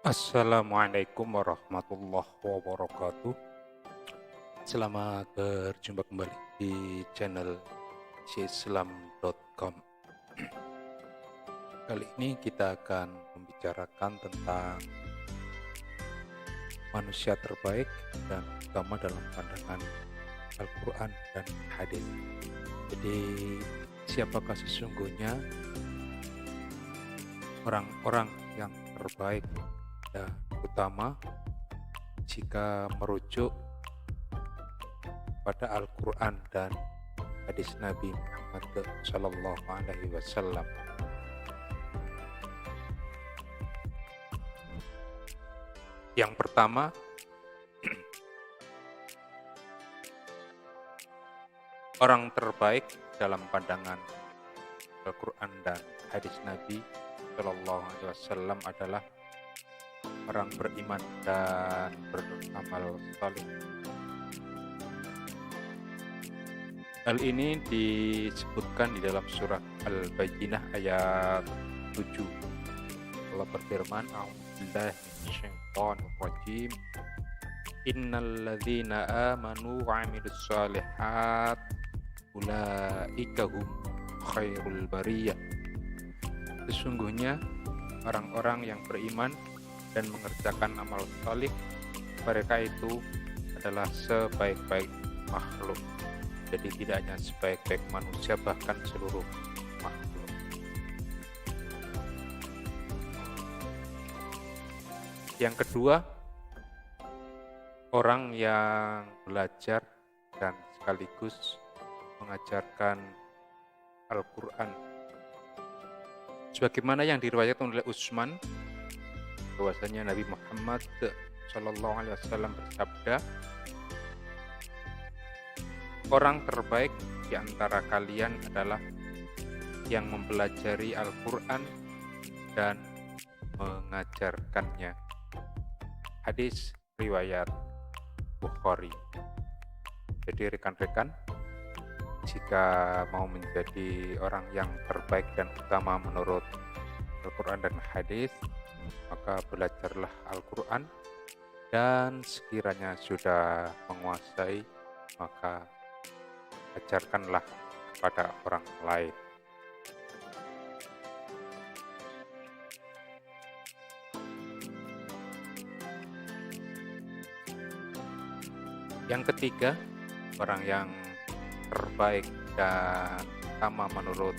Assalamualaikum warahmatullahi wabarakatuh. Selamat berjumpa kembali di channel sislam.com. Kali ini kita akan membicarakan tentang manusia terbaik dan utama dalam pandangan Al-Quran dan hadis. Jadi, siapakah sesungguhnya orang-orang yang terbaik dan utama jika merujuk pada Al-Quran dan hadis Nabi Muhammad Sallallahu Alaihi Wasallam. Yang pertama, orang terbaik dalam pandangan Al-Quran dan hadis Nabi Sallallahu Alaihi Wasallam adalah orang beriman dan beramal saleh. Hal ini disebutkan di dalam surah Al-Baqarah ayat 7. Allah berfirman, A'udzubillahi minasyaitonir rajim. Innal ladzina amanu wa 'amilus shalihat ulaika hum khairul bariyah. Sesungguhnya orang-orang yang beriman dan mengerjakan amal saleh, mereka itu adalah sebaik-baik makhluk. Jadi tidak hanya sebaik-baik manusia, bahkan seluruh makhluk. Yang kedua, orang yang belajar dan sekaligus mengajarkan Al-Quran. Sebagaimana yang diriwayatkan oleh Utsman, bahwasanya Nabi Muhammad Sallallahu Alaihi Wasallam bersabda, orang terbaik di antara kalian adalah yang mempelajari Al-Quran dan mengajarkannya. Hadis riwayat Bukhari. Jadi rekan-rekan, jika mau menjadi orang yang terbaik dan utama menurut Al-Quran dan hadis, maka belajarlah Al-Quran, dan sekiranya sudah menguasai, maka ajarkanlah kepada orang lain. Yang ketiga, orang yang terbaik dan utama menurut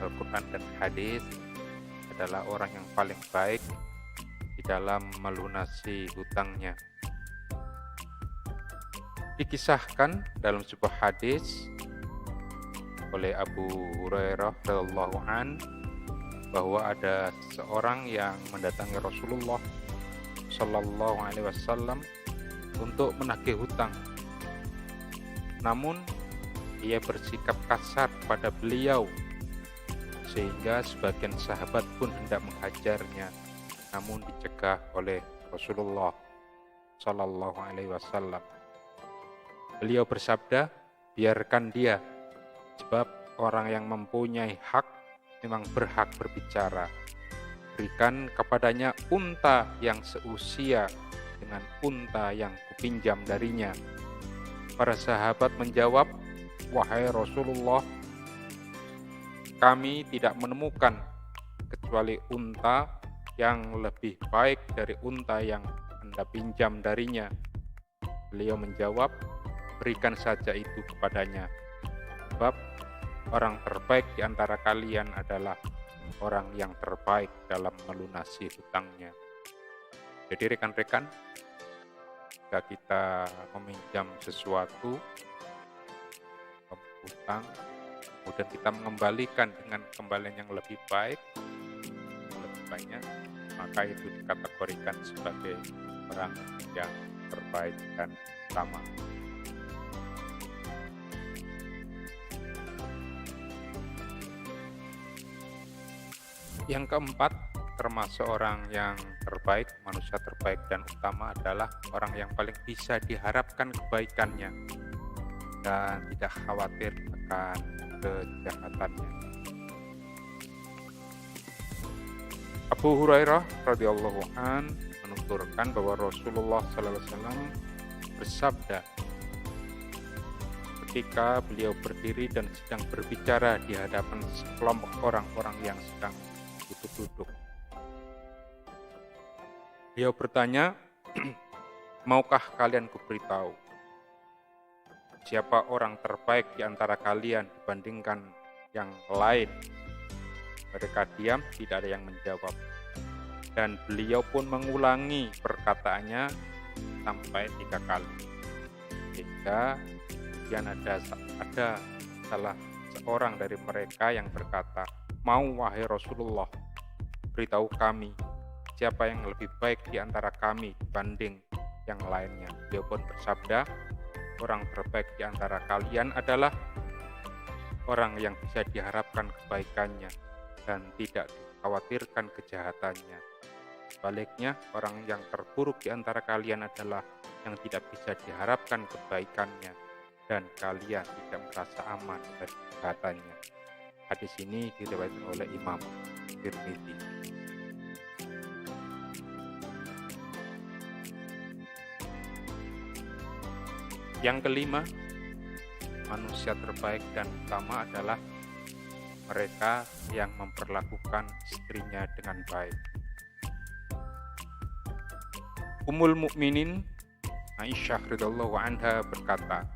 Al-Quran dan hadis adalah orang yang paling baik di dalam melunasi hutangnya. Dikisahkan dalam sebuah hadis oleh Abu Hurairah radhiyallahu an bahwa ada seorang yang mendatangi Rasulullah Sallallahu Alaihi Wasallam untuk menagih hutang. Namun ia bersikap kasar pada beliau sehingga sebagian sahabat pun hendak menghajarnya, namun dicegah oleh Rasulullah Sallallahu Alaihi Wasallam. Beliau bersabda, biarkan dia, sebab orang yang mempunyai hak memang berhak berbicara. Berikan kepadanya unta yang seusia dengan unta yang kupinjam darinya. Para sahabat menjawab, wahai Rasulullah, kami tidak menemukan kecuali unta yang lebih baik dari unta yang Anda pinjam darinya. Beliau menjawab, berikan saja itu kepadanya, sebab orang terbaik di antara kalian adalah orang yang terbaik dalam melunasi hutangnya. Jadi rekan-rekan, jika kita meminjam sesuatu, hutang, kemudian kita mengembalikan dengan kembalian yang lebih baik, lebih banyak, maka itu dikategorikan sebagai orang yang terbaik dan utama. Yang keempat, termasuk orang yang terbaik, manusia terbaik dan utama adalah orang yang paling bisa diharapkan kebaikannya dan tidak khawatir akan kejahatannya. Abu Hurairah radhiyallahu an menuturkan bahwa Rasulullah sallallahu alaihi wasallam bersabda ketika beliau berdiri dan sedang berbicara di hadapan sekelompok orang-orang yang sedang duduk. Beliau bertanya, maukah kalian kuberitahu siapa orang terbaik di antara kalian dibandingkan yang lain? Mereka diam, tidak ada yang menjawab. Dan beliau pun mengulangi perkataannya sampai 3 kali. Sehingga kemudian ada salah seorang dari mereka yang berkata, mau wahai Rasulullah, beritahu kami siapa yang lebih baik di antara kami dibanding yang lainnya. Beliau pun bersabda, orang terbaik di antara kalian adalah orang yang bisa diharapkan kebaikannya dan tidak dikhawatirkan kejahatannya. Sebaliknya, orang yang terburuk di antara kalian adalah yang tidak bisa diharapkan kebaikannya dan kalian tidak merasa aman dari kejahatannya. Hadis ini diriwayatkan oleh Imam Tirmidzi. Yang kelima, manusia terbaik dan utama adalah mereka yang memperlakukan istrinya dengan baik. Ummul Mukminin Aisyah radhiyallahu anha berkata,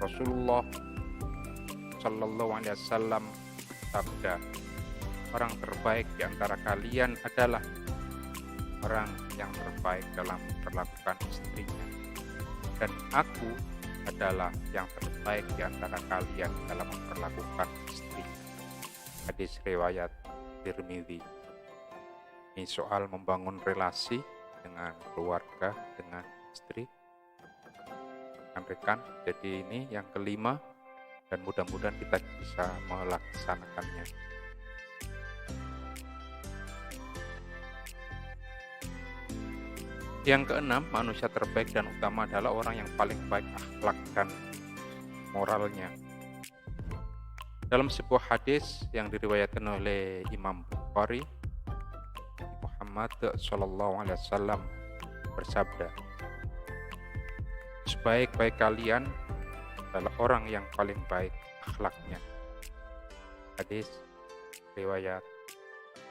Rasulullah sallallahu alaihi wasallam bersabda, orang terbaik di antara kalian adalah orang yang terbaik dalam memperlakukan istrinya, dan aku adalah yang terbaik di antara kalian dalam memperlakukan istri. Hadis riwayat Tirmidzi. Ini soal membangun relasi dengan keluarga, dengan istri, rekan-rekan. Jadi ini yang kelima dan mudah-mudahan kita bisa melaksanakannya. Yang keenam, manusia terbaik dan utama adalah orang yang paling baik akhlak dan moralnya. Dalam sebuah hadis yang diriwayatkan oleh Imam Bukhari, Muhammad sallallahu alaihi wasallam bersabda, sebaik-baik kalian adalah orang yang paling baik akhlaknya. Hadis riwayat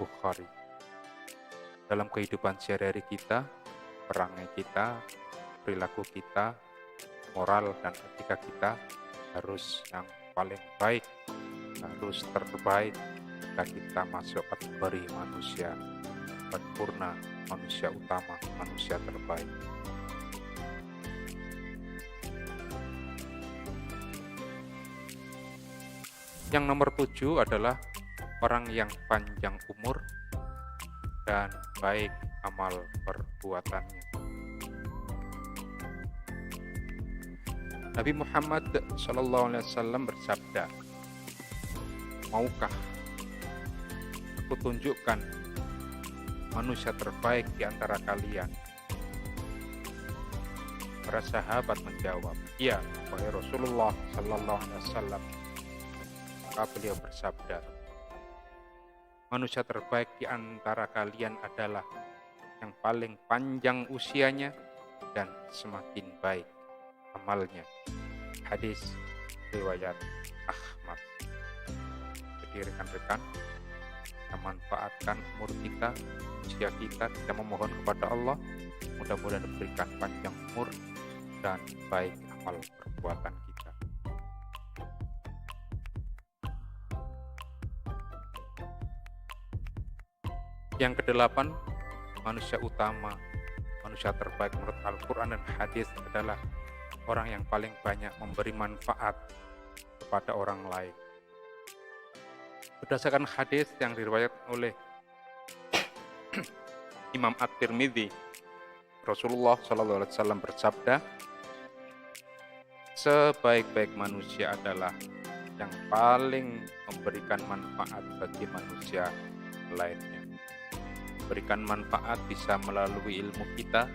Bukhari. Dalam kehidupan sehari-hari kita, perangai kita, perilaku kita, moral dan etika kita harus yang paling baik, harus terbaik jika kita masuk kategori manusia sempurna, manusia utama, manusia terbaik. Yang nomor 7 adalah orang yang panjang umur dan baik amal perbuatannya. Nabi Muhammad SAW bersabda, maukah aku tunjukkan manusia terbaik di antara kalian? Para sahabat menjawab, iya, wahai Rasulullah SAW. Maka beliau bersabda, manusia terbaik di antara kalian adalah yang paling panjang usianya dan semakin baik amalnya. Hadis riwayat Ahmad. Jadi rekan-rekan, kita manfaatkan umur kita, usia kita memohon kepada Allah, mudah-mudahan diberikan panjang umur dan baik amal perbuatan kita. Yang kedelapan, manusia utama, manusia terbaik menurut Al-Quran dan hadis adalah orang yang paling banyak memberi manfaat kepada orang lain. Berdasarkan hadis yang diriwayatkan oleh Imam At-Tirmidzi, Rasulullah SAW bersabda, sebaik-baik manusia adalah yang paling memberikan manfaat bagi manusia lainnya. Memberikan manfaat bisa melalui ilmu kita,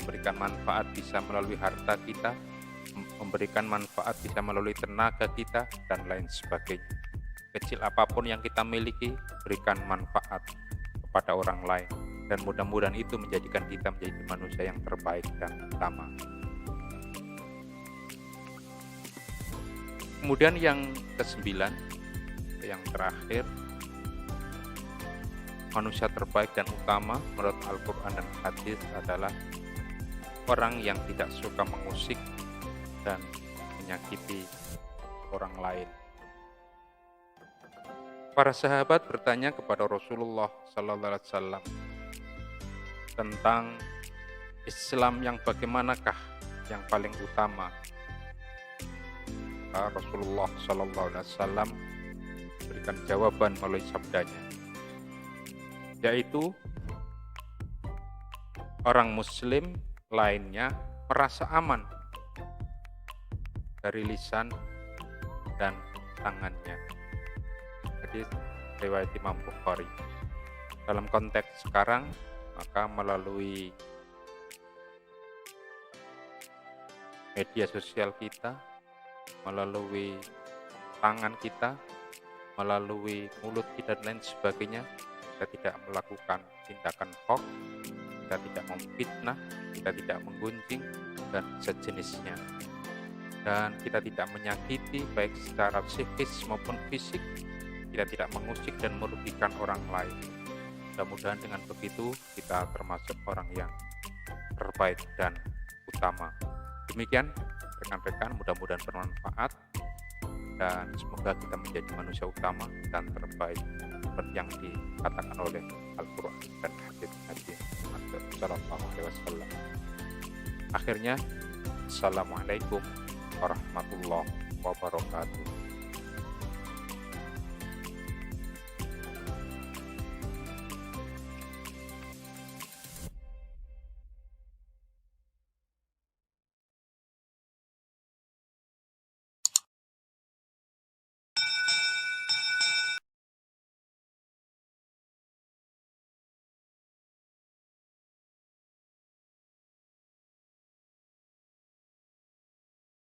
memberikan manfaat bisa melalui harta kita, memberikan manfaat bisa melalui tenaga kita, dan lain sebagainya. sekecil apapun yang kita miliki, berikan manfaat kepada orang lain. Dan mudah-mudahan itu menjadikan kita menjadi manusia yang terbaik dan utama. Kemudian yang ke-9, yang terakhir, manusia terbaik dan utama menurut Al-Quran dan hadis adalah orang yang tidak suka mengusik dan menyakiti orang lain. Para sahabat bertanya kepada Rasulullah Sallallahu Alaihi Wasallam tentang Islam yang bagaimanakah yang paling utama. Rasulullah Sallallahu Alaihi Wasallam berikan jawaban melalui sabdanya, yaitu orang Muslim lainnya merasa aman dari lisan dan tangannya. Hadis riwayat Imam Bukhari. Dalam konteks sekarang, maka melalui media sosial kita, melalui tangan kita, melalui mulut kita dan lain sebagainya, kita tidak melakukan tindakan hoax, kita tidak memfitnah, kita tidak menggunjing dan sejenisnya, dan kita tidak menyakiti baik secara psikis maupun fisik, kita tidak mengusik dan merugikan orang lain. Mudah-mudahan dengan begitu kita termasuk orang yang terbaik dan utama. Demikian rekan-rekan, mudah-mudahan bermanfaat dan semoga kita menjadi manusia utama dan terbaik seperti yang dikatakan oleh Al-Quran dan hadis Nabi Muhammad Sallallahu Alaihi Wasallam. Akhirnya, Assalamualaikum warahmatullahi wabarakatuh.